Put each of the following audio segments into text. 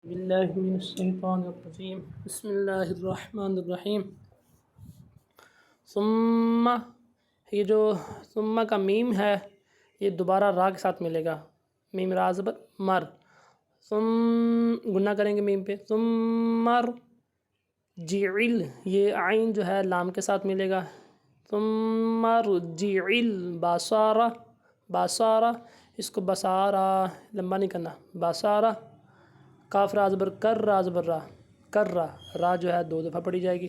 باللہ من الشیطان الرجیم بسم اللہ الرحمن الرحیم۔ ثم، یہ جو ثم کا میم ہے یہ دوبارہ را کے ساتھ ملے گا، میم را زبر مر، ثم گنہ کریں گے میم پہ، ثم رجعل، یہ عین جو ہے لام کے ساتھ ملے گا، ثم رجعل باسارہ، باسارہ اس کو بسارہ لمبا نہیں کرنا، باسارہ، کاف را زبر کر، را زبر را، کر را، را جو ہے دو دفعہ پڑھی جائے گی،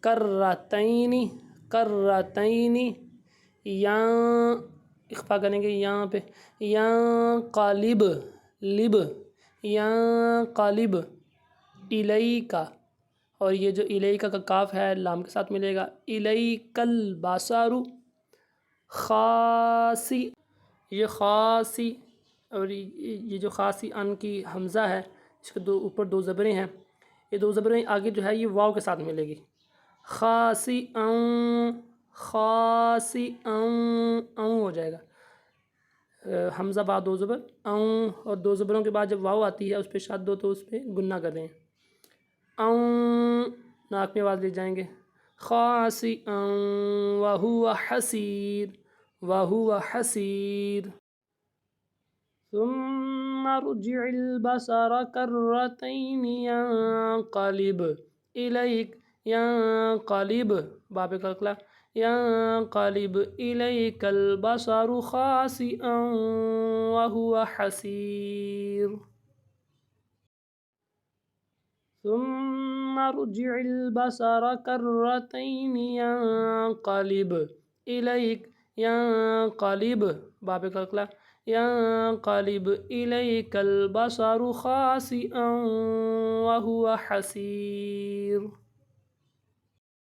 کرتینی، کرتینی، یاں اخفا کریں گے یاں پہ، یاں قالب، لب، یاں قالب الیکا، اور یہ جو الیکا کا کاف ہے لام کے ساتھ ملے گا، الیکل باسارو، خاصی، یہ خاصی، اور یہ جو خاصی ان کی حمزہ ہے اس کے دو اوپر دو زبریں ہیں، یہ دو زبریں آگے جو ہے یہ واو کے ساتھ ملے گی، خاصی ان، خاصی ان ہو جائے گا، حمزہ بعد دو زبر ان، اور دو زبروں کے بعد جب واو آتی ہے اس پہ شد ہو تو اس پہ گنہ کر دیں، ان ناک میں آواز لے جائیں گے، خاصی ان وہو حسیر، وہو حسیر، ثم ارجع البصر كرتين ينقلب إليك، ينقلب باب قلقلة، ينقلب إليك البصر خاسئا وهو حسير، ثم ارجع البصر كرتين ينقلب إليك، ينقلب باب قلقلة، ينقلب إليك البصر خاسئا وهو حسير۔